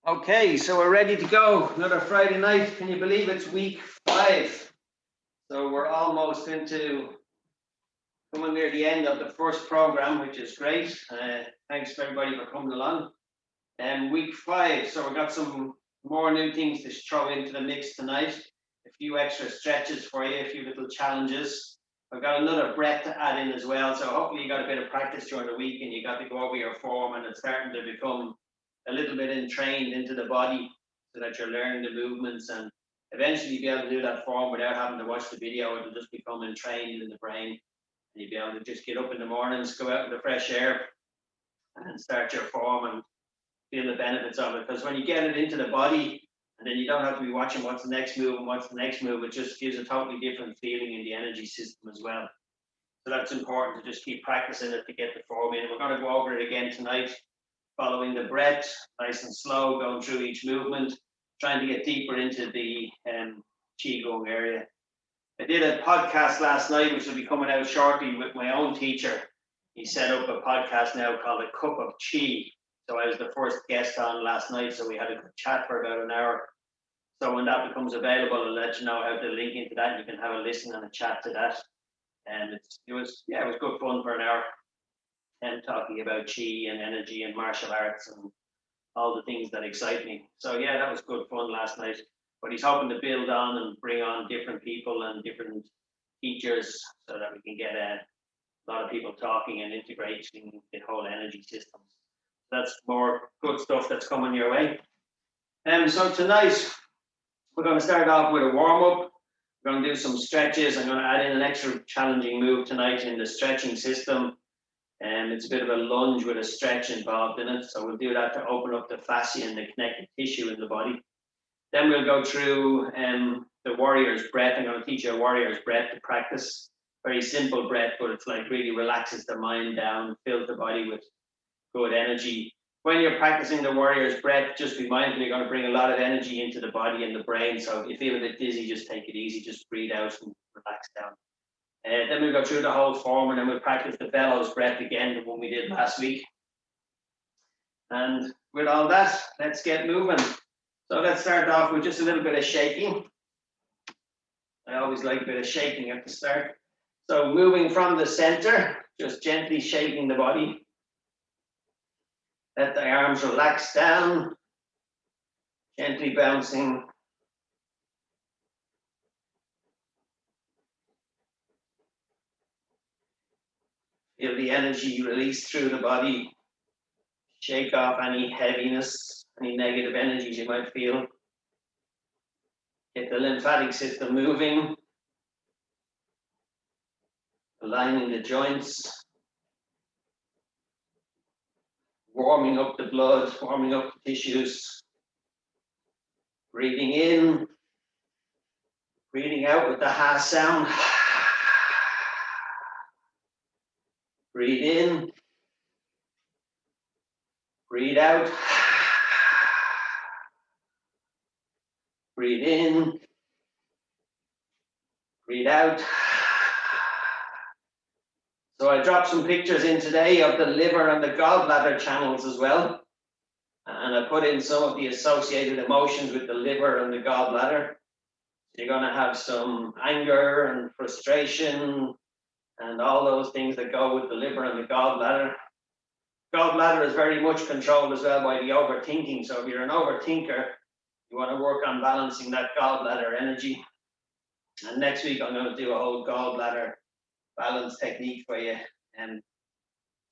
Okay, so we're ready to go. Another Friday night. Can you believe it's week 5? So we're almost into coming near the end of the first program, which is great. Thanks for everybody for coming along. Week 5. So we've got some more new things to throw into the mix tonight. A few extra stretches for you, a few little challenges. I've got another breath to add in as well. So hopefully you got a bit of practice during the week and you got to go over your form and it's starting to become a little bit entrained into the body so that you're learning the movements and eventually be able to do that form without having to watch the video. It'll just become entrained in the brain and you'll be able to just get up in the mornings, go out in the fresh air and start your form and feel the benefits of it. Because when you get it into the body and then you don't have to be watching what's the next move and what's the next move, it just gives a totally different feeling in the energy system as well. So that's important to just keep practicing it to get the form in. We're going to go over it again tonight, following the breath, nice and slow, going through each movement, trying to get deeper into the qigong area. I did a podcast last night, which will be coming out shortly with my own teacher. He set up a podcast now called A Cup of Qi. So I was the first guest on last night, so we had a good chat for about an hour. So when that becomes available, I'll let you know how to link into that. You can have a listen and a chat to that. And it was good fun for an hour. And talking about Qi and energy and martial arts and all the things that excite me. So yeah, that was good fun last night. But he's hoping to build on and bring on different people and different teachers so that we can get a lot of people talking and integrating the whole energy systems. That's more good stuff that's coming your way. So tonight, we're going to start off with a warm-up. We're going to do some stretches. I'm going to add in an extra challenging move tonight in the stretching system. It's a bit of a lunge with a stretch involved in it. So we'll do that to open up the fascia and the connective tissue in the body. Then we'll go through the warrior's breath. I'm going to teach you a warrior's breath to practice. Very simple breath, but it's like really relaxes the mind down, fills the body with good energy. When you're practicing the warrior's breath, just be mindful you're going to bring a lot of energy into the body and the brain. So if you feel a bit dizzy, just take it easy. Just breathe out and relax down. Then we'll go through the whole form and then we'll practice the bellows breath again, the one we did last week. And with all that, let's get moving. So let's start off with just a little bit of shaking. I always like a bit of shaking at the start. So moving from the center, just gently shaking the body. Let the arms relax down, gently bouncing. Feel the energy release through the body. Shake off any heaviness, any negative energies you might feel. Get the lymphatic system moving. Aligning the joints. Warming up the blood, warming up the tissues. Breathing in. Breathing out with the ha sound. Breathe in. Breathe out. Breathe in. Breathe out. So I dropped some pictures in today of the liver and the gallbladder channels as well. And I put in some of the associated emotions with the liver and the gallbladder. So you're going to have some anger and frustration and all those things that go with the liver and the gallbladder. Gallbladder is very much controlled as well by the overthinking. So if you're an overthinker, you want to work on balancing that gallbladder energy. And next week, I'm going to do a whole gallbladder balance technique for you and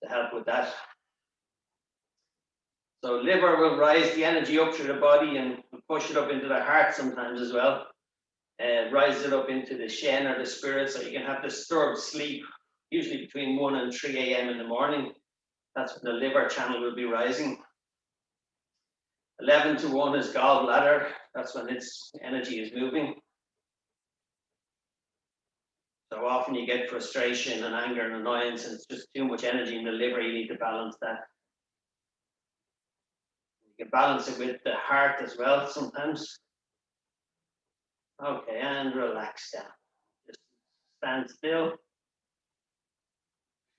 to help with that. So liver will rise the energy up through the body and push it up into the heart sometimes as well. Rise it up into the shen or the spirit, so you can have disturbed sleep, usually between 1 and 3 a.m. in the morning. That's when the liver channel will be rising. 11 to 1 is gallbladder. That's when its energy is moving. So often you get frustration and anger and annoyance, and it's just too much energy in the liver. You need to balance that. You can balance it with the heart as well sometimes. Okay, and relax down. Just stand still.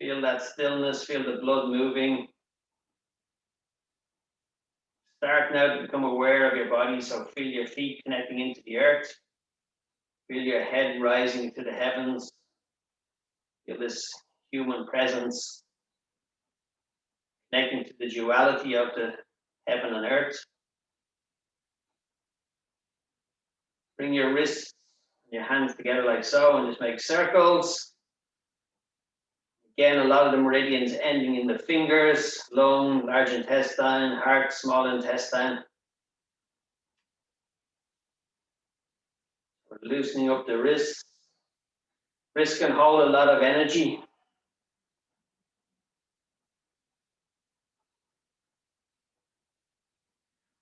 Feel that stillness, feel the blood moving. Start now to become aware of your body. So feel your feet connecting into the earth. Feel your head rising to the heavens. Feel this human presence connecting to the duality of the heaven and earth. Bring your wrists and your hands together like so and just make circles. Again, a lot of the meridians ending in the fingers, lung, large intestine, heart, small intestine. We're loosening up the wrists. Wrists can hold a lot of energy.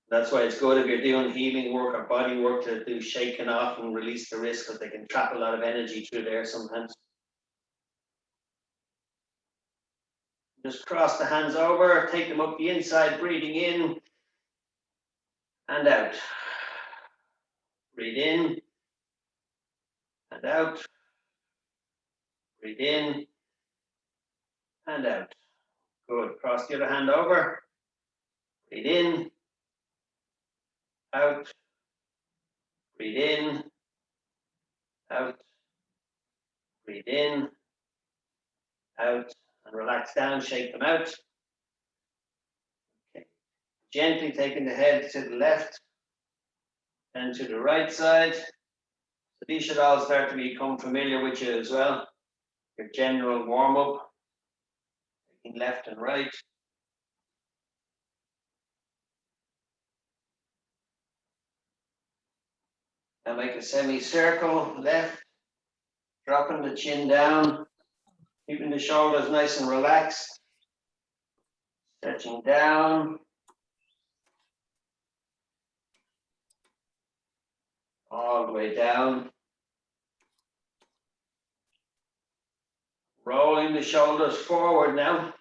That's why it's good if you're doing healing work or body work to do shaking off and release the wrists, because they can trap a lot of energy through there sometimes. Just cross the hands over, take them up the inside, breathing in and out. Breathe in and out. Breathe in and out. Good. Cross the other hand over. Breathe in, out. Breathe in, out. Breathe in, out. And relax down, shake them out. Okay. Gently taking the head to the left and to the right side. So these should all start to become familiar with you as well. Your general warm-up, taking left and right. Now make a semicircle, left, dropping the chin down, keeping the shoulders nice and relaxed, stretching down, all the way down, rolling the shoulders forward now,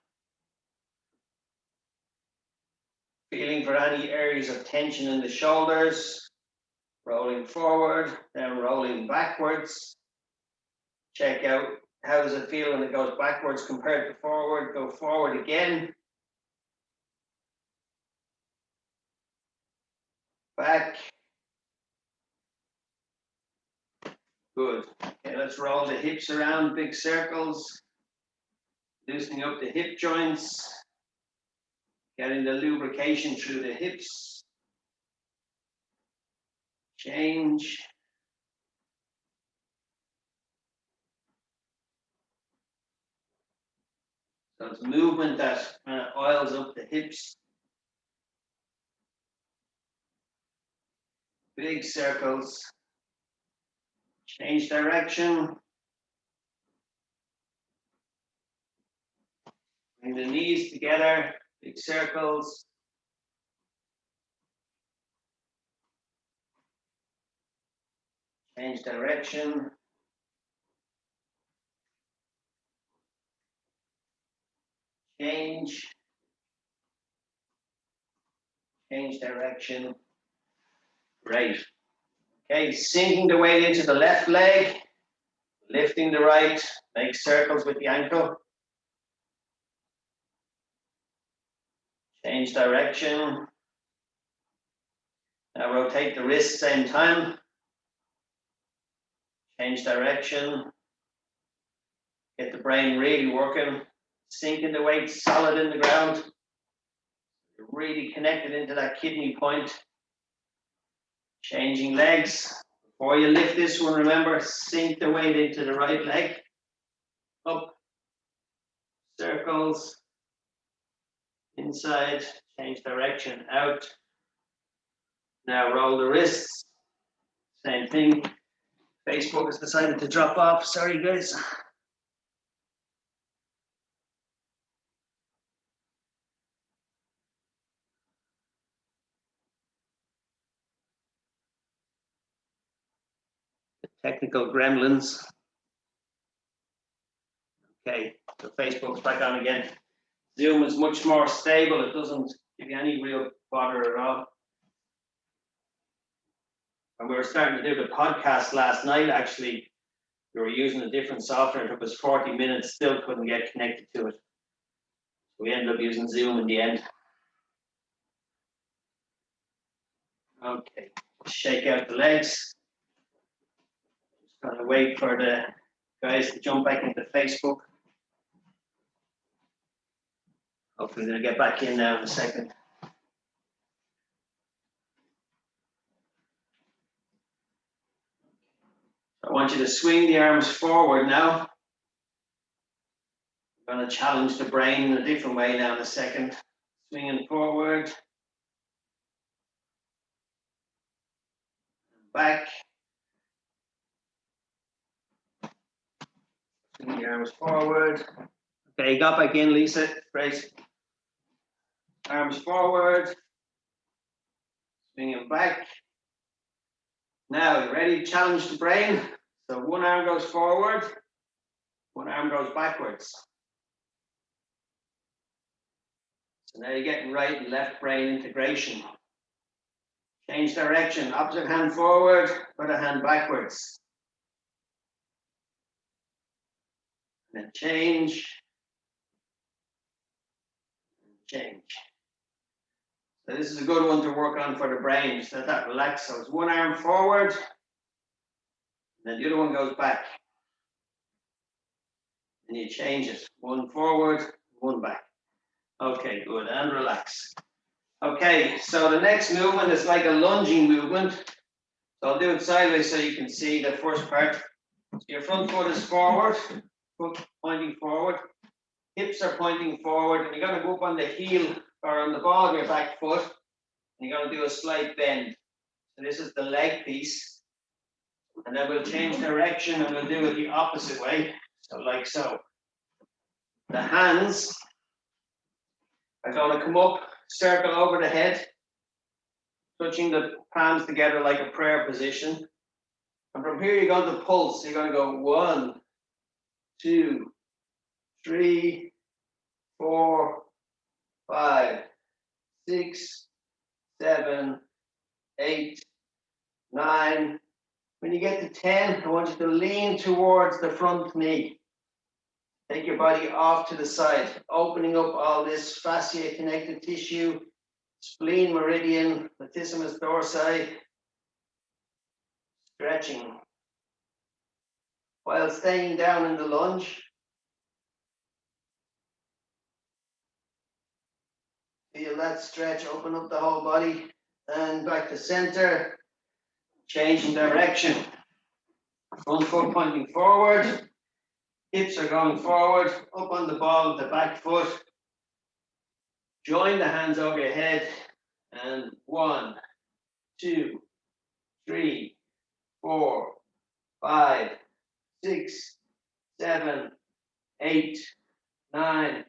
feeling for any areas of tension in the shoulders, rolling forward, then rolling backwards. Check out how does it feel when it goes backwards compared to forward. Go forward again. Back. Good. Okay, let's roll the hips around, big circles. Loosening up the hip joints. Getting the lubrication through the hips. Change. So it's movement that kind of oils up the hips. Big circles. Change direction. Bring the knees together. Big circles. Change direction. Change. Change direction. Great. Okay, sinking the weight into the left leg, lifting the right, make circles with the ankle. Change direction. Now rotate the wrist same time. Change direction. Get the brain really working. Sinking the weight solid in the ground. You're really connected into that kidney point. Changing legs. Before you lift this one, remember, sink the weight into the right leg. Up. Circles. Inside. Change direction. Out. Now roll the wrists. Same thing. Facebook has decided to drop off. Sorry, guys. Technical gremlins. Okay, so Facebook's back on again. Zoom is much more stable. It doesn't give you any real bother at all. And we were starting to do the podcast last night, actually. We were using a different software. It took us 40 minutes, still couldn't get connected to it. So we ended up using Zoom in the end. Okay, shake out the legs. Just gonna wait for the guys to jump back into Facebook. Hopefully they'll get back in now in a second. I want you to swing the arms forward now. I'm going to challenge the brain in a different way now in a second. Swinging forward. Back. Swing the arms forward. Okay, got back in, Lisa. Great. Arms forward. Swinging back. Now, you ready to challenge the brain? So one arm goes forward, one arm goes backwards. So now you're getting right and left brain integration. Change direction, opposite hand forward, other hand backwards. And then change. Change. So this is a good one to work on for the brain, just let that relax. So it's one arm forward, and then the other one goes back. And you change it, one forward, one back. Okay, good, and relax. Okay, so the next movement is like a lunging movement. So I'll do it sideways so you can see the first part. So your front foot is forward, foot pointing forward, hips are pointing forward, and you're going to go up on the heel or on the ball of your back foot, and you're going to do a slight bend. So this is the leg piece, and then we'll change direction and we'll do it the opposite way. So like so. The hands are going to come up, circle over the head, touching the palms together like a prayer position. And from here, you're going to pulse. You're going to go 1, 2, 3, 4, 5, 6, 7, 8, 9. When you get to 10, I want you to lean towards the front knee. Take your body off to the side, opening up all this fascia connective tissue, spleen, meridian, latissimus dorsi, stretching. While staying down in the lunge, feel that stretch, open up the whole body, and back to center, changing direction. Front foot pointing forward, hips are going forward, up on the ball of the back foot. Join the hands over your head, and 1, 2, 3, 4, 5, 6, 7, 8, 9,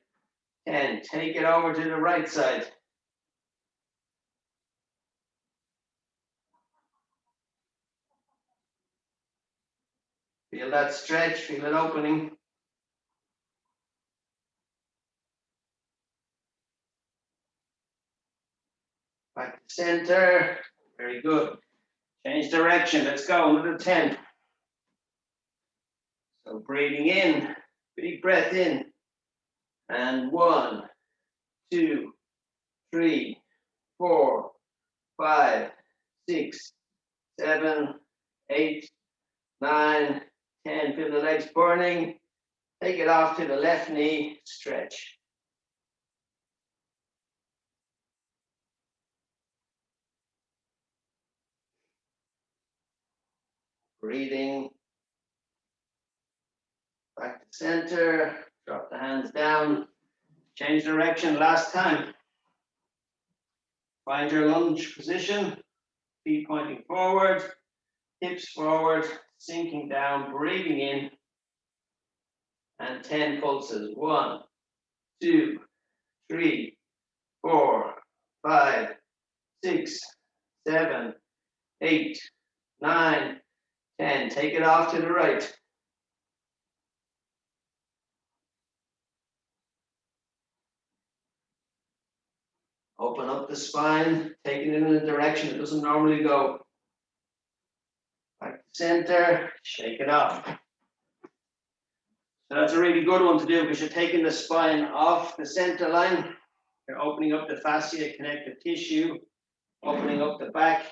10. Take it over to the right side. Feel that stretch, feel it opening. Back to center. Very good. Change direction. Let's go. Another 10. So breathing in, big breath in. And 1, 2, 3, 4, 5, 6, 7, 8, 9, 10. Feel the legs burning. Take it off to the left knee. Stretch. Breathing. Back to center. Drop the hands down. Change direction last time. Find your lunge position. Feet pointing forward. Hips forward. Sinking down. Breathing in. And 10 pulses. 1, 2, 3, 4, 5, 6, 7, 8, 9, 10. Take it off to the right. Open up the spine, taking it in a direction it doesn't normally go. Back to center, shake it off. So that's a really good one to do because you're taking the spine off the center line. You're opening up the fascia connective tissue, opening up the back,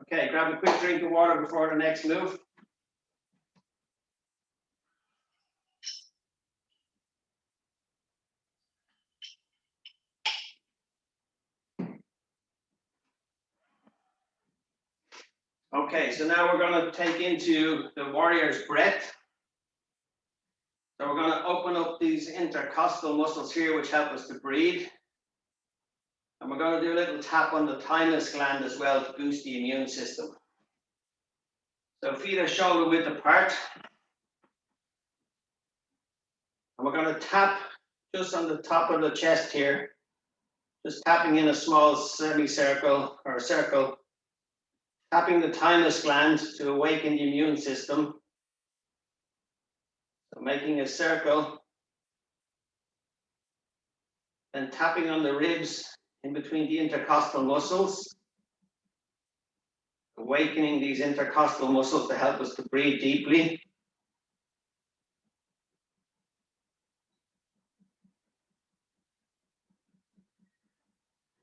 Okay, grab a quick drink of water before the next move. Okay, so now we're going to take into the warrior's breath. So we're going to open up these intercostal muscles here, which help us to breathe. And we're going to do a little tap on the thymus gland as well to boost the immune system. So feet are shoulder width apart. And we're going to tap just on the top of the chest here. Just tapping in a small semicircle or a circle. Tapping the thymus gland to awaken the immune system. So making a circle. And tapping on the ribs in between the intercostal muscles. Awakening these intercostal muscles to help us to breathe deeply.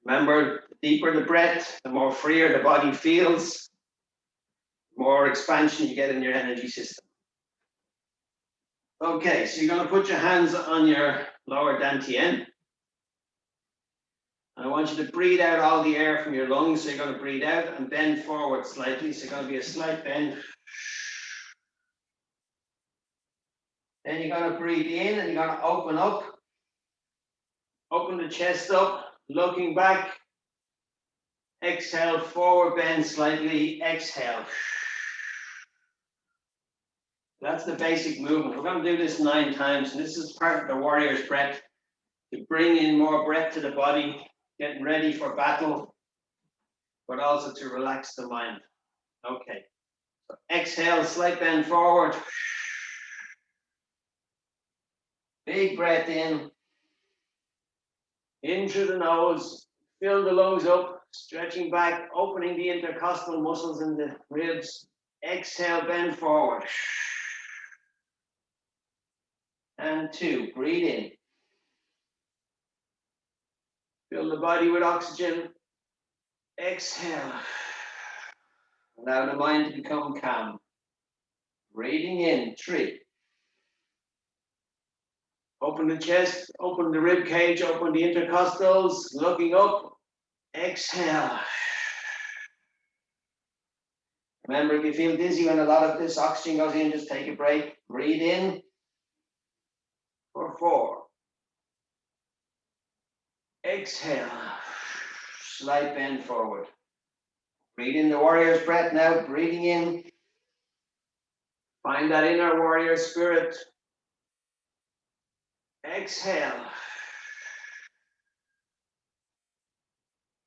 Remember, the deeper the breath, the more freer the body feels, the more expansion you get in your energy system. Okay, so you're going to put your hands on your lower dantian. I want you to breathe out all the air from your lungs. So you're going to breathe out and bend forward slightly. So it's going to be a slight bend. Then you're going to breathe in and you're going to open up. Open the chest up, looking back. Exhale, forward bend slightly. Exhale. That's the basic movement. We're going to do this 9 times. And this is part of the warrior's breath. To bring in more breath to the body, getting ready for battle, but also to relax the mind. Okay. So exhale, slight bend forward. Big breath in through the nose, fill the lungs up, stretching back, opening the intercostal muscles in the ribs. Exhale, bend forward. And 2, breathe in. Fill the body with oxygen. Exhale. Allow the mind to become calm. Breathing in, 3. Open the chest, open the rib cage, open the intercostals, looking up. Exhale. Remember, if you feel dizzy when a lot of this oxygen goes in, just take a break. Breathe in for 4. Exhale. Slight bend forward. Breathe in the warrior's breath now, breathing in. Find that inner warrior spirit. Exhale.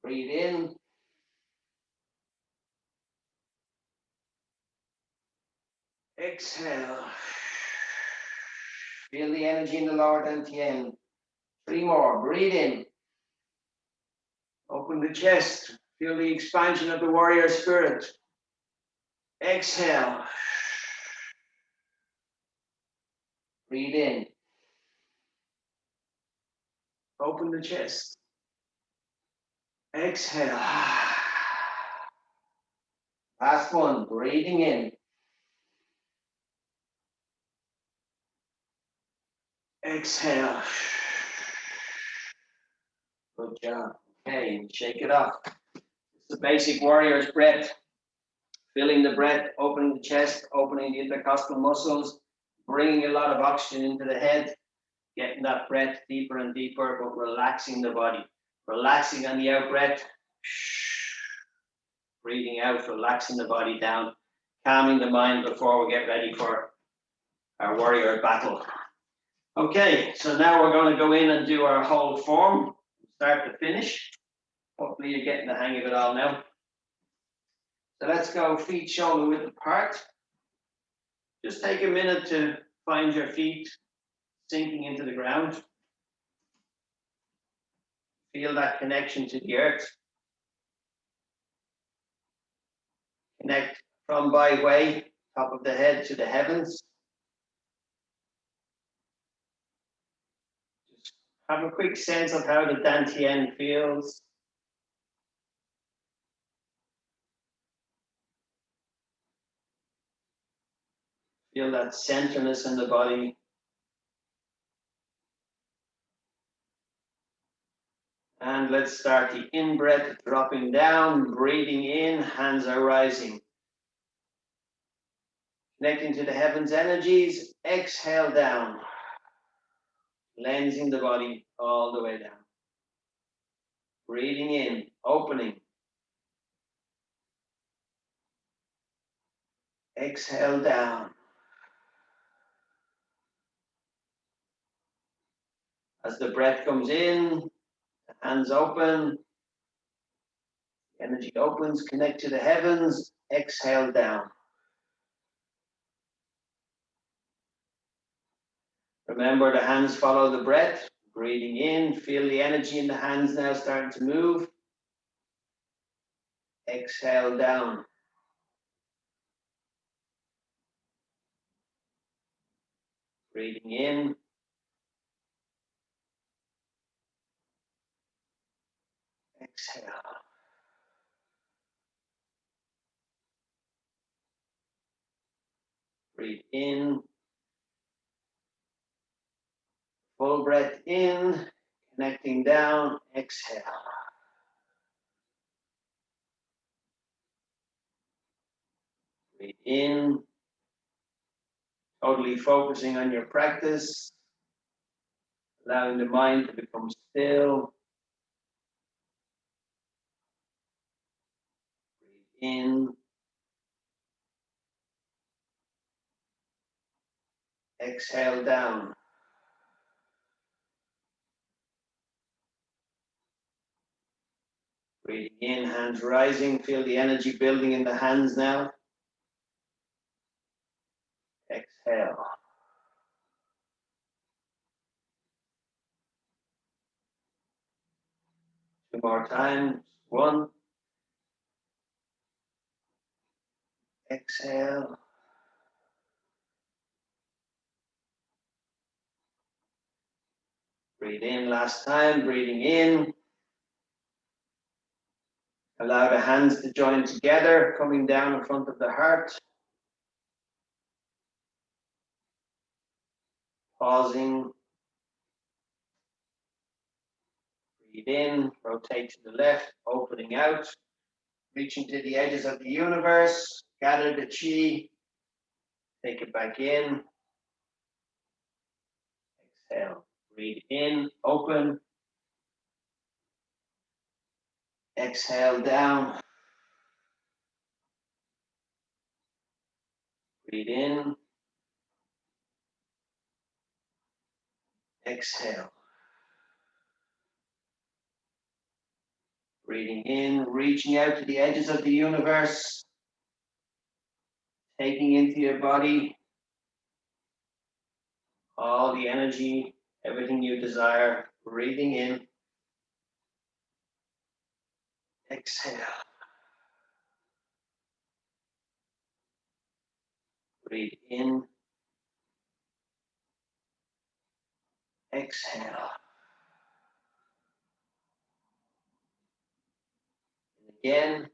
Breathe in. Exhale. Feel the energy in the lower dantian. 3 more. Breathe in. Open the chest. Feel the expansion of the warrior spirit. Exhale. Breathe in. Open the chest. Exhale. Last one. Breathing in. Exhale. Good job. Okay, shake it off. It's the basic warrior's breath. Filling the breath, opening the chest, opening the intercostal muscles, bringing a lot of oxygen into the head, getting that breath deeper and deeper, but relaxing the body. Relaxing on the out breath. Breathing out, relaxing the body down, calming the mind before we get ready for our warrior battle. Okay, so now we're going to go in and do our whole form, start to finish. Hopefully you're getting the hang of it all now. So let's go feet shoulder width apart. Just take a minute to find your feet sinking into the ground. Feel that connection to the earth. Connect from by way, top of the head to the heavens. Just have a quick sense of how the dantian feels. Feel that centerness in the body. And let's start the in-breath, dropping down, breathing in, hands are rising. Connecting to the heavens energies, exhale down. Cleansing the body all the way down. Breathing in, opening. Exhale down. As the breath comes in, the hands open, energy opens, connect to the heavens, exhale down. Remember, the hands follow the breath. Breathing in, feel the energy in the hands now starting to move. Exhale down. Breathing in. Exhale. Breathe in. Full breath in, connecting down, exhale. Breathe in, totally focusing on your practice, allowing the mind to become still. Breathe in. Exhale down. Breathing in, hands rising. Feel the energy building in the hands now. Exhale. Two more times. One. Exhale. Breathe in last time. Breathing in. Allow the hands to join together, coming down in front of the heart. Pausing. Breathe in, rotate to the left, opening out, reaching to the edges of the universe, gather the chi, take it back in, exhale, breathe in, open, exhale down, breathe in, exhale, breathing in, reaching out to the edges of the universe, taking into your body all the energy, everything you desire, breathing in, exhale, breathe in, exhale. Again,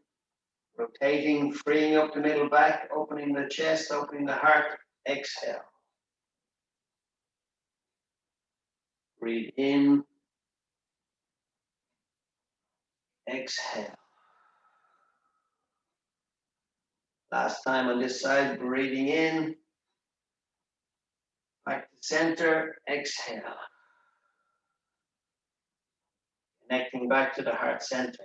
rotating, freeing up the middle back, opening the chest, opening the heart, exhale. Breathe in, exhale. Last time on this side, breathing in, back to center, exhale. Connecting back to the heart center.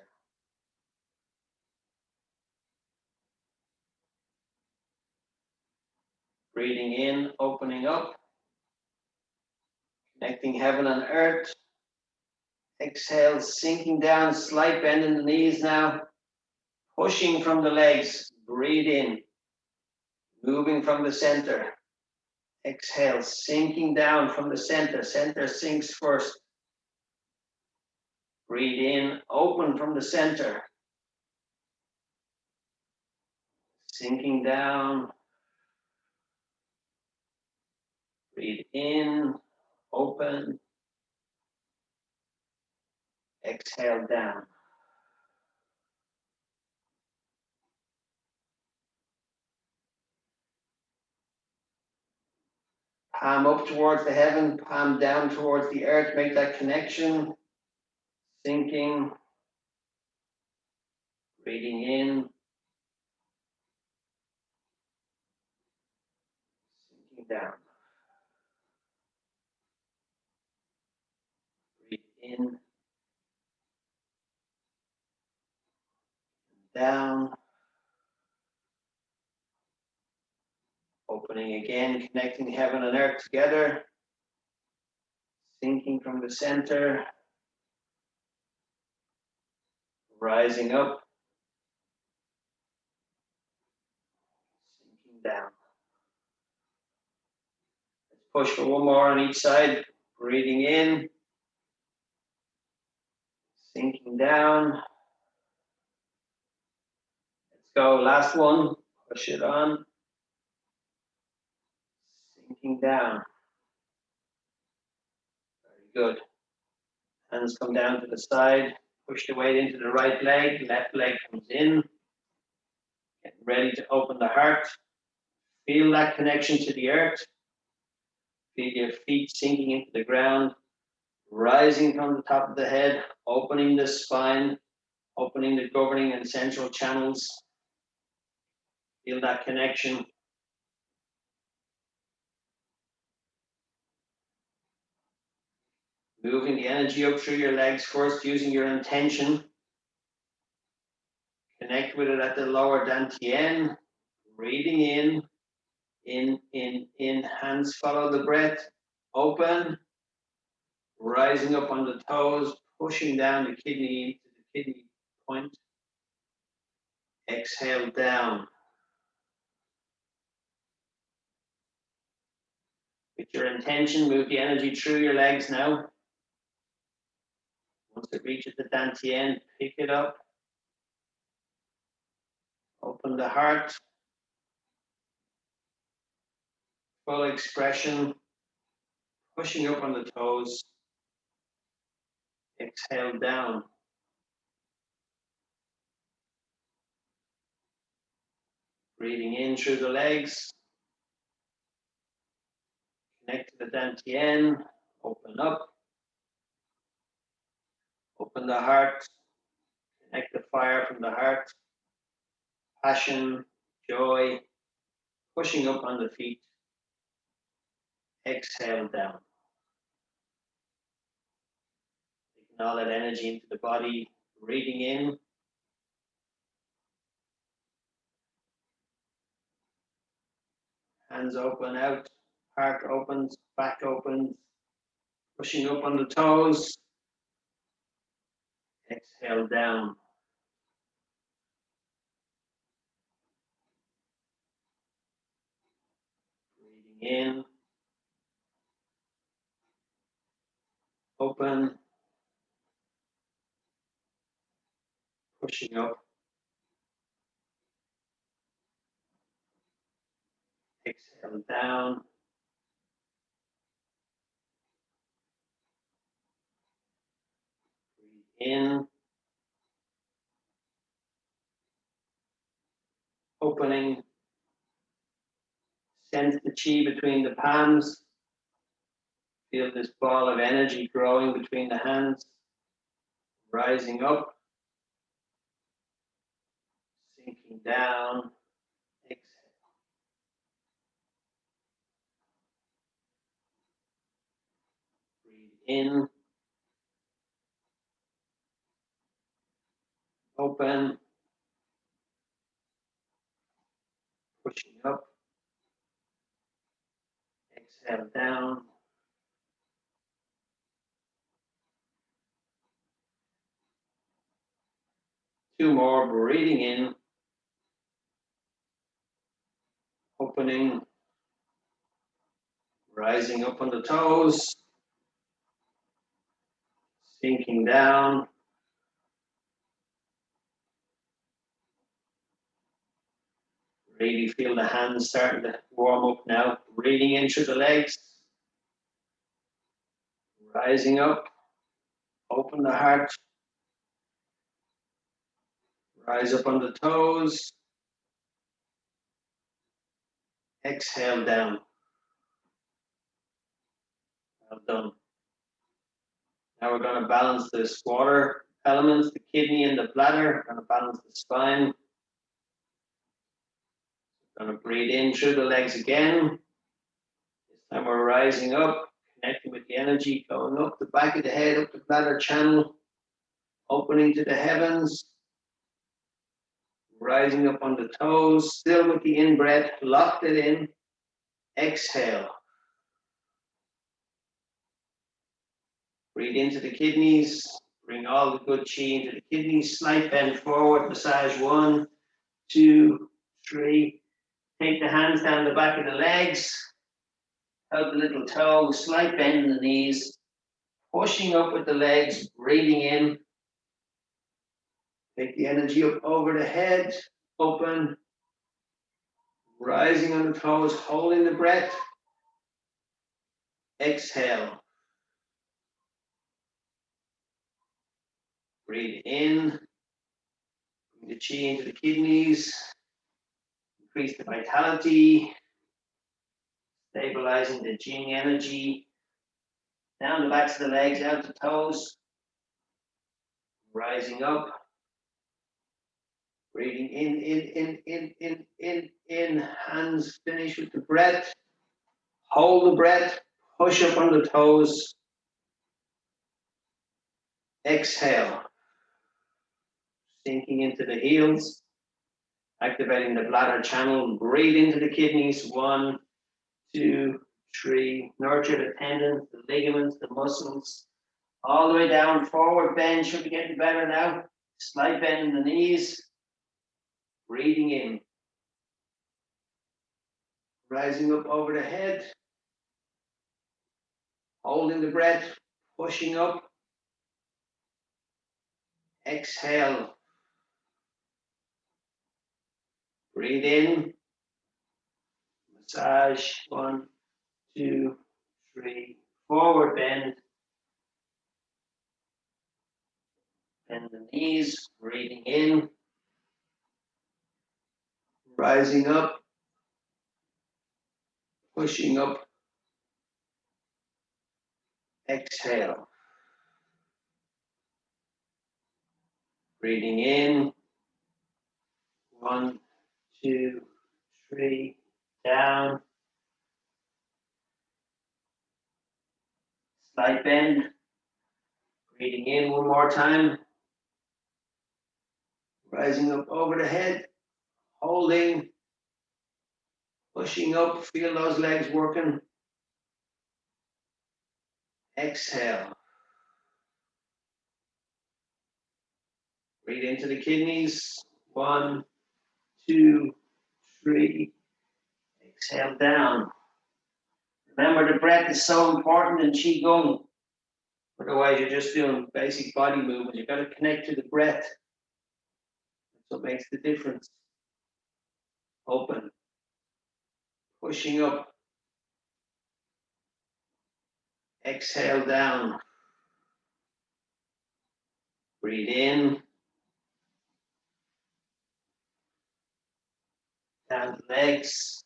Breathing in, opening up, connecting heaven and earth. Exhale, sinking down, slight bend in the knees now. Pushing from the legs, breathe in, moving from the center. Exhale, sinking down from the center. Center sinks first. Breathe in, open from the center. Sinking down. Breathe in, open. Exhale down. Palm up towards the heaven, palm down towards the earth. Make that connection. Sinking. Breathing in. Sinking down. Breathe in. Down. Opening again, connecting heaven and earth together. Sinking from the center. Rising up. Sinking down. Let's push for one more on each side. Breathing in. Sinking down. Let's go. Last one. Push it on. Sinking down. Very good. Hands come down to the side. Push the weight into the right leg. Left leg comes in. Get ready to open the heart. Feel that connection to the earth. Feel your feet sinking into the ground. Rising from the top of the head. Opening the spine. Opening the governing and central channels. Feel that connection. Moving the energy up through your legs first, using your intention. Connect with it at the lower dantian. Breathing in. Hands follow the breath. Open. Rising up on the toes, pushing down the kidney into the kidney point. Exhale down. With your intention, move the energy through your legs now. Once it reaches the dantian, pick it up. Open the heart. Full expression. Pushing up on the toes. Exhale down. Breathing in through the legs. Connect to the dantian. Open up. Open the heart. Connect the fire from the heart. Passion, joy, pushing up on the feet. Exhale down. Taking all that energy into the body. Breathing in. Hands open out. Heart opens. Back opens. Pushing up on the toes. Exhale down. Breathing in. Open. Pushing up. Exhale down. Breathe in. Opening. Sense the chi between the palms. Feel this ball of energy growing between the hands. Rising up. Sinking down. Exhale. Breathe in. Open. Pushing up. Exhale down. Two more. Breathing in. Opening. Rising up on the toes. Sinking down. Really feel the hands starting to warm up now. Breathing in through the legs. Rising up. Open the heart. Rise up on the toes. Exhale down. Well done. Now we're going to balance the water elements, the kidney and the bladder. We're going to balance the spine. We're going to breathe in through the legs again. This time we're rising up, connecting with the energy, going up the back of the head, up the bladder channel, opening to the heavens. Rising up on the toes, still with the in-breath, locked it in. Exhale. Breathe into the kidneys. Bring all the good chi into the kidneys. Slight bend forward. Massage 1, 2, 3. Take the hands down the back of the legs. Out the little toe. Slight bend in the knees. Pushing up with the legs. Breathing in. Take the energy up over the head. Open. Rising on the toes. Holding the breath. Exhale. Breathe in. Bring the chi into the kidneys. Increase the vitality. Stabilizing the Jing energy. Down the backs of the legs, out the toes. Rising up. Breathing in. Hands finish with the breath. Hold the breath. Push up on the toes. Exhale. Sinking into the heels. Activating the bladder channel. Breathe into the kidneys. 1, 2, 3. Nurture the tendons, the ligaments, the muscles. All the way down. Forward bend. Should be getting better now. Slight bend in the knees. Breathing in. Rising up over the head. Holding the breath. Pushing up. Exhale. Breathe in. Massage. 1, 2, 3. Forward bend. Bend the knees. Breathing in. Rising up. Pushing up. Exhale. Breathing in. 1, 2, 3. Down. Slight bend. Breathing in one more time. Rising up over the head. Holding. Pushing up. Feel those legs working. Exhale. Breathe into the kidneys. 1, 2, 3. Exhale down. Remember, the breath is so important in qigong. Otherwise, you're just doing basic body movement. You've got to connect to the breath. That's what makes the difference. Open. Pushing up. Exhale down. Breathe in. Down the legs.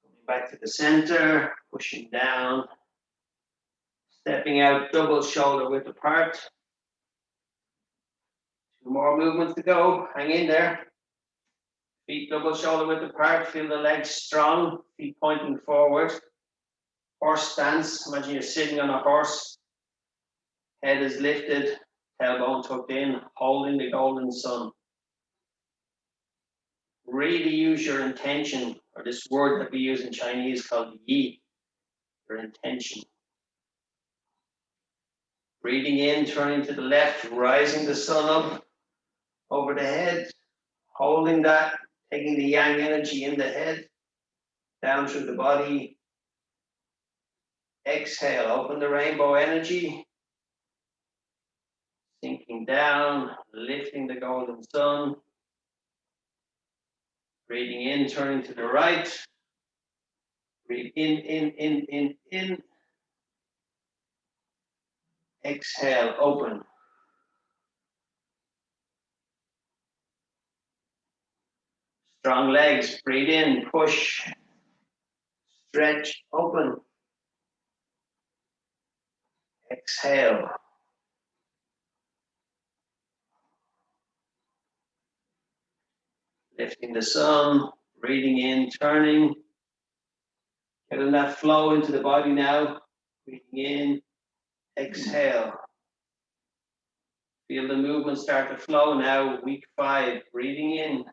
Coming back to the center. Pushing down. Stepping out, double shoulder width apart. 2 more movements to go. Hang in there. Feet double shoulder width apart. Feel the legs strong. Feet pointing forward. Horse stance. Imagine you're sitting on a horse. Head is lifted. Tailbone tucked in. Holding the golden sun. Really use your intention, or this word that we use in Chinese called yi. Your intention. Breathing in, turning to the left, rising the sun up over the head. Holding that, taking the yang energy in the head, down through the body. Exhale, open the rainbow energy. Sinking down, lifting the golden sun. Breathing in, turning to the right. Breathe in. Exhale, open. Strong legs, breathe in, push. Stretch, open. Exhale. Lifting the sun, breathing in, turning. Getting that flow into the body now. Breathing in, exhale. Feel the movement start to flow now. Week 5, breathing in.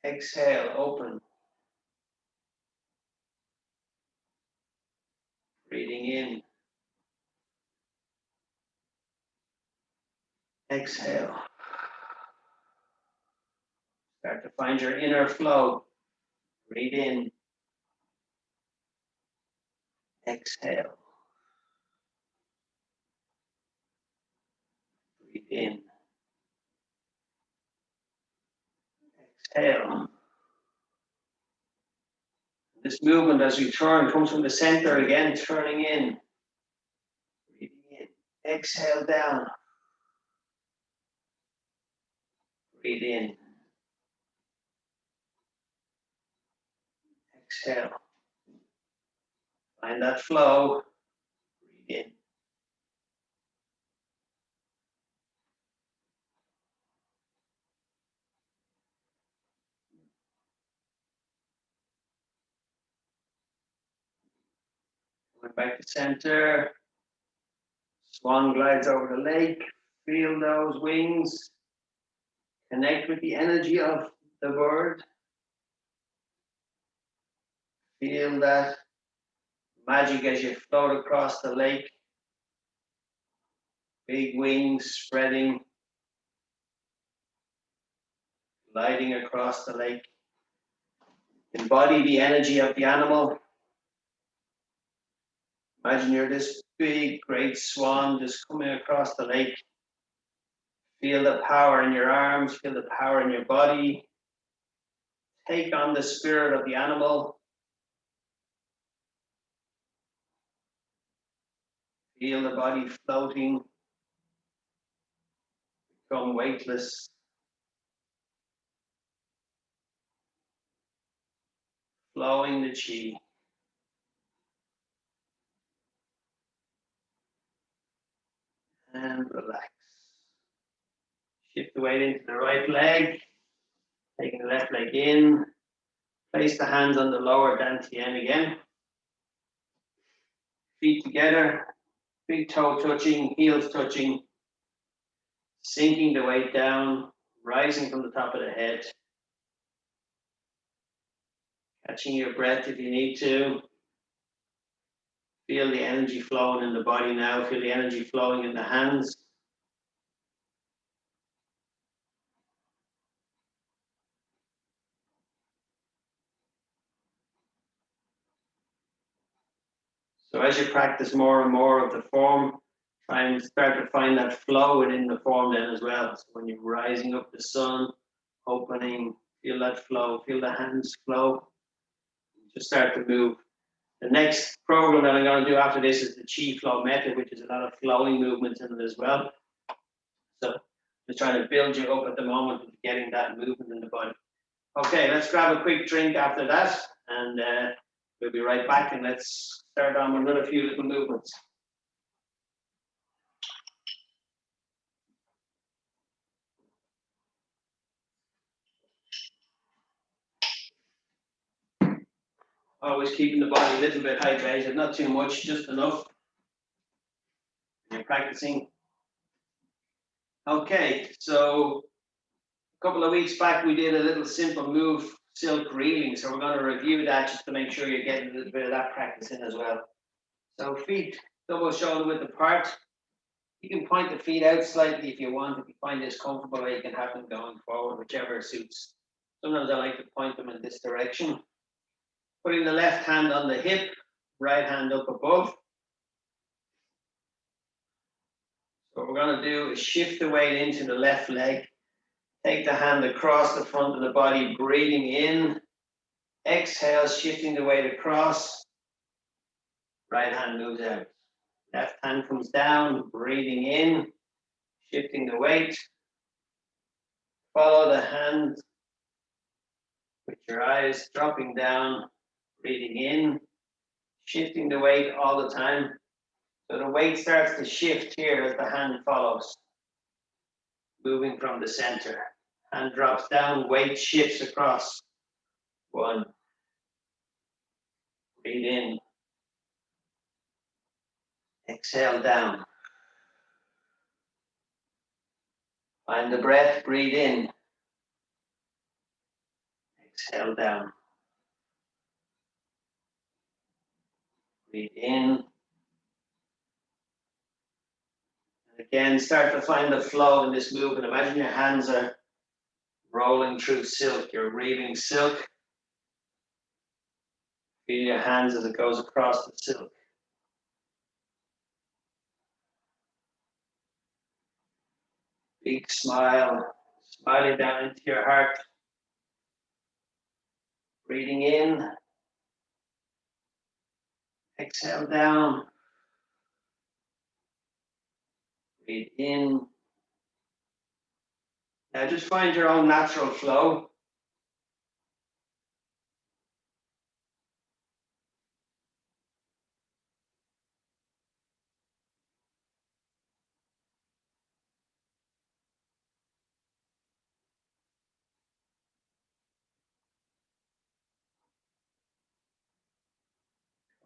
Exhale, open. Breathing in. Exhale. Start to find your inner flow. Breathe in. Exhale. Breathe in. Exhale. This movement as we turn comes from the center again, turning in. Breathing in. Exhale down. Breathe in. Exhale. Find that flow. Breathe in. Going back to center. Swan glides over the lake. Feel those wings. Connect with the energy of the bird. Feel that magic as you float across the lake. Big wings spreading, gliding across the lake. Embody the energy of the animal. Imagine you're this big, great swan just coming across the lake. Feel the power in your arms, feel the power in your body. Take on the spirit of the animal. Feel the body floating, become weightless. Flowing the chi. And relax. Shift the weight into the right leg. Taking the left leg in. Place the hands on the lower dantian again. Feet together. Big toe touching, heels touching. Sinking the weight down. Rising from the top of the head. Catching your breath if you need to. Feel the energy flowing in the body now. Feel the energy flowing in the hands. So as you practice more and more of the form, try and start to find that flow within the form then as well. So when you're rising up the sun, opening, feel that flow, feel the hands flow. Just start to move. The next program that I'm going to do after this is the Chi Flow method, which is a lot of flowing movements in it as well. So just trying to build you up at the moment with getting that movement in the body. Okay, let's grab a quick drink after that, and we'll be right back, and let's start on with another few little movements. Always keeping the body a little bit hydrated, not too much, just enough. You're practicing. Okay, so a couple of weeks back we did a little simple move, silk reeling. So we're going to review that just to make sure you're getting a little bit of that practice in as well. So feet double shoulder width apart. You can point the feet out slightly if you want, if you find this comfortable, or you can have them going forward, whichever suits. Sometimes I like to point them in this direction. Putting the left hand on the hip, right hand up above. So what we're going to do is shift the weight into the left leg. Take the hand across the front of the body, breathing in. Exhale, shifting the weight across. Right hand moves out. Left hand comes down, breathing in, shifting the weight. Follow the hand with your eyes dropping down, breathing in, shifting the weight all the time. So the weight starts to shift here as the hand follows, moving from the center. Hand drops down, weight shifts across. 1. Breathe in. Exhale down. Find the breath, breathe in. Exhale down. Breathe in. And again, start to find the flow in this movement. Imagine your hands are rolling through silk. You're reading silk. Feel your hands as it goes across the silk. Big smile, smiling down into your heart. Breathing in. Exhale down. Breathe in. Now just find your own natural flow.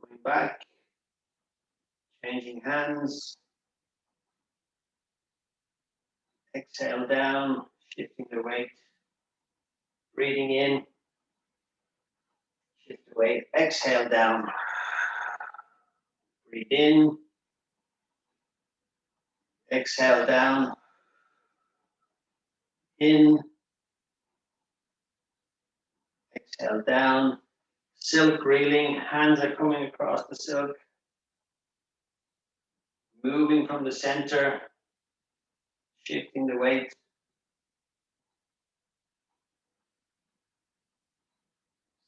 Coming back. Changing hands. Exhale down, shifting the weight. Breathing in. Shift the weight. Exhale down. Breathe in. Exhale down. In. Exhale down. Silk reeling. Hands are coming across the silk. Moving from the center. Shifting the weight.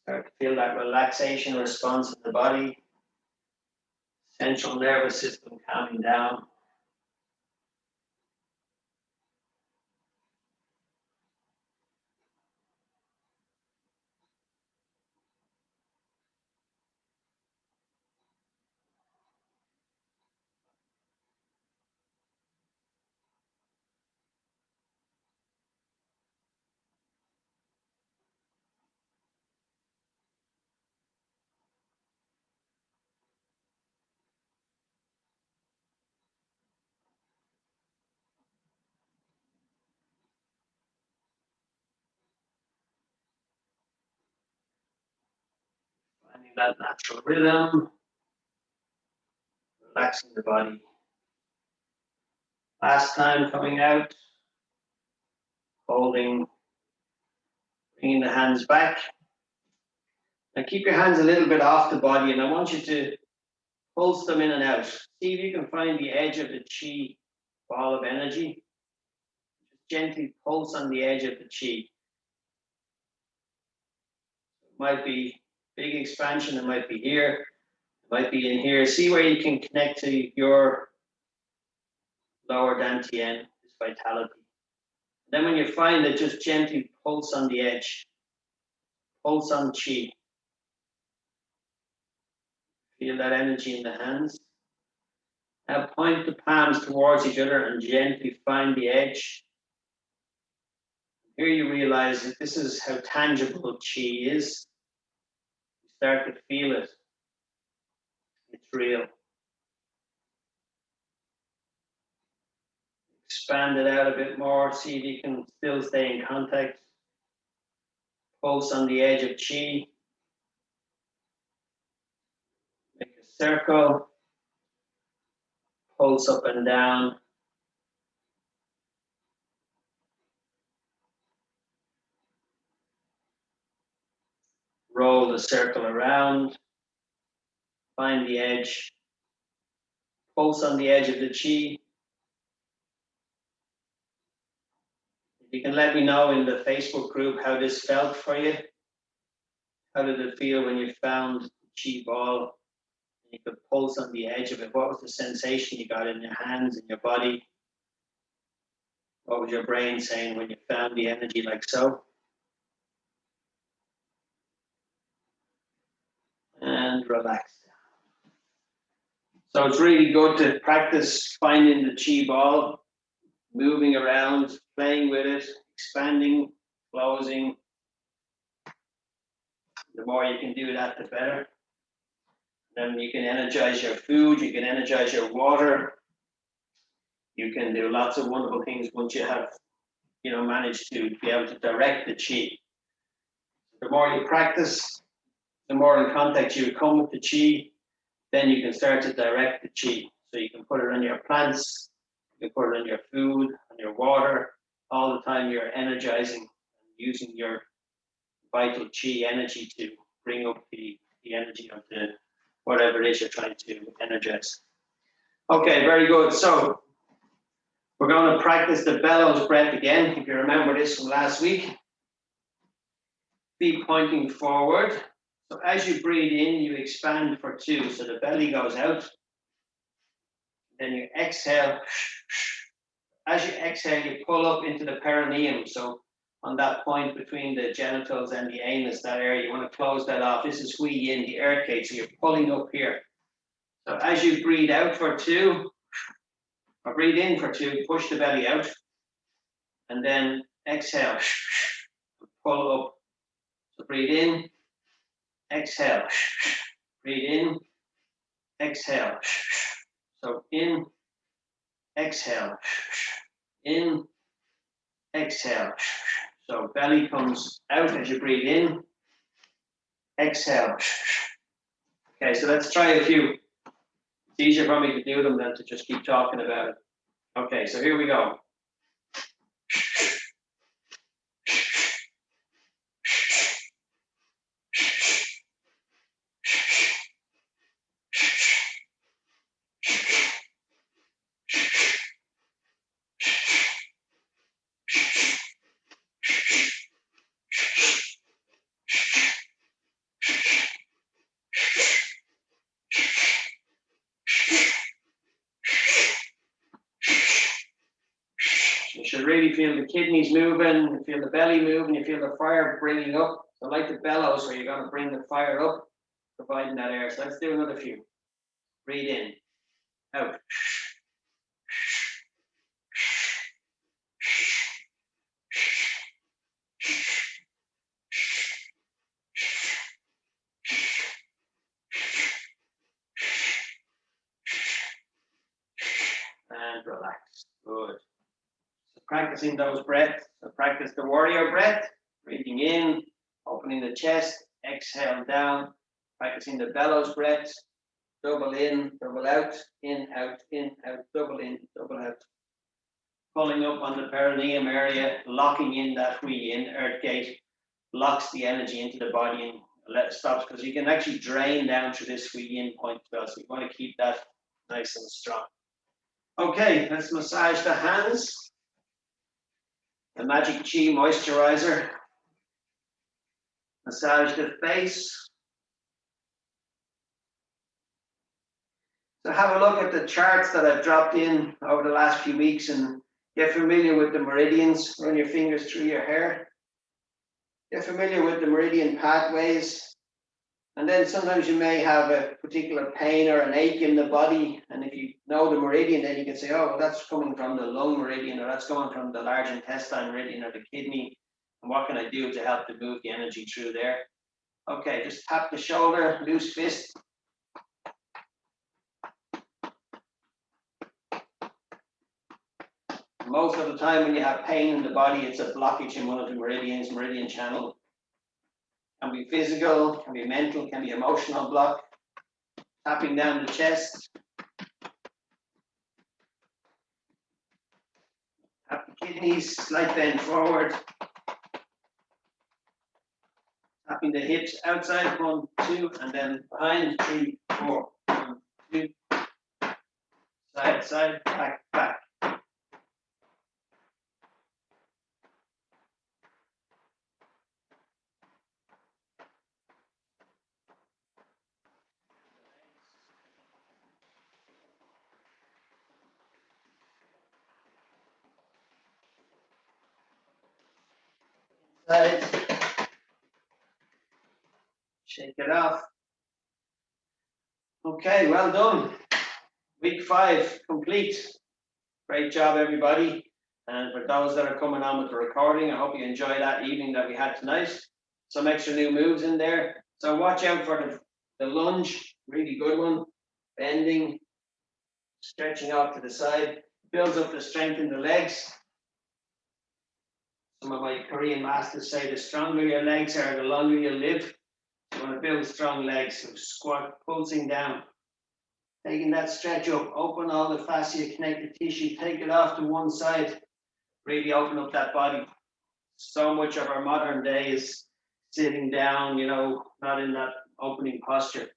Start to feel that relaxation response in the body. Central nervous system calming down. Finding that natural rhythm. Relaxing the body. Last time coming out. Holding. Bringing the hands back. Now keep your hands a little bit off the body, and I want you to pulse them in and out. See if you can find the edge of the chi ball of energy. Just gently pulse on the edge of the chi. It might be big expansion, it might be here, it might be in here. See where you can connect to your lower dantian, this vitality. Then when you find it, just gently pulse on the edge. Pulse on chi. Feel that energy in the hands. Now point the palms towards each other and gently find the edge. Here you realize that this is how tangible chi is. You start to feel it. It's real. Expand it out a bit more. See if you can still stay in contact. Pulse on the edge of chi. Make a circle. Pulse up and down. Roll the circle around. Find the edge. Pulse on the edge of the chi. You can let me know in the Facebook group how this felt for you. How did it feel when you found the chi ball? You could pulse on the edge of it. What was the sensation you got in your hands and your body? What was your brain saying when you found the energy like so? and relax. So it's really good to practice finding the chi ball, moving around, playing with it, expanding, closing. The more you can do that, the better. Then you can energize your food, you can energize your water. You can do lots of wonderful things once you have, managed to be able to direct the chi. The more you practice, the more in contact you come with the chi, then you can start to direct the chi. So you can put it on your plants, you can put it on your food, on your water. All the time you're energizing and using your vital chi energy to bring up the energy of the whatever it is you're trying to energize. Okay, very good. So we're going to practice the bellows breath again. If you remember this from last week, feet pointing forward. So as you breathe in, you expand for 2. So the belly goes out. Then you exhale. As you exhale, you pull up into the perineum. So on that point between the genitals and the anus, that area, you want to close that off. This is Hui Yin, the earth gate. So you're pulling up here. So as you breathe out for 2, or breathe in for 2, push the belly out. And then exhale. Pull up. So breathe in. Exhale. Breathe in. Exhale. So in. Exhale. In. Exhale. So belly comes out as you breathe in. Exhale. Okay, so let's try a few. It's easier for me to do them than to just keep talking about it. Okay, so here we go. You should really feel the kidneys moving, you feel the belly moving, you feel the fire bringing up. So like the bellows where you're going to bring the fire up, providing that air. So let's do another few. Breathe in, out. And relax. Good. So practicing those breaths. So practice the warrior breath. Breathing in, opening the chest, exhale down. Practicing the bellows breaths. Double in, double out, double in, double out. Pulling up on the perineum area, locking in that Hui Yin, earth gate, locks the energy into the body and let it stop, because you can actually drain down through this Hui Yin point as well. So you want to keep that nice and strong. Okay, let's massage the hands. The Magic Chi moisturizer. Massage the face. So have a look at the charts that I've dropped in over the last few weeks and get familiar with the meridians. Run your fingers through your hair. Get familiar with the meridian pathways. And then sometimes you may have a particular pain or an ache in the body. And if you know the meridian, then you can say, oh, well, that's coming from the lung meridian, or that's coming from the large intestine meridian or the kidney. And what can I do to help to move the energy through there? Okay, just tap the shoulder, loose fist. Most of the time when you have pain in the body, it's a blockage in one of the meridians, meridian channel. Can be physical, can be mental, can be emotional block. Tapping down the chest. Tap the kidneys, slight bend forward. Tapping the hips outside, 1, 2, and then behind, 3, 4. 1, 2. Side, side, back, back. Side. Shake it off. Okay, well done. Week 5 complete. Great job, everybody. And for those that are coming on with the recording, I hope you enjoy that evening that we had tonight. Some extra new moves in there. So watch out for the lunge, really good one. Bending, stretching off to the side, builds up the strength in the legs. Some of my Korean masters say the stronger your legs are, the longer you live. You want to build strong legs, so squat, pulsing down. Taking that stretch up, open all the fascia, connective tissue, take it off to one side, really open up that body. So much of our modern day is sitting down, not in that opening posture.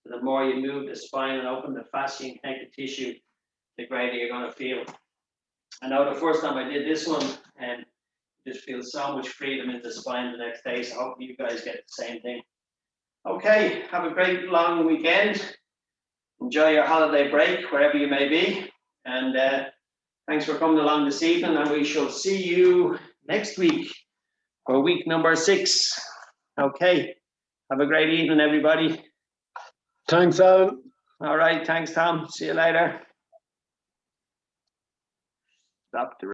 So the more you move the spine and open the fascia and connective tissue, the greater you're going to feel. I know the first time I did this one, and just feel so much freedom in the spine the next day. So I hope you guys get the same thing. Okay, have a great long weekend. Enjoy your holiday break, wherever you may be. And thanks for coming along this evening. And we shall see you next week for week number 6. Okay, have a great evening, everybody. Thanks, Alan. All right, thanks, Tom. See you later. Stop the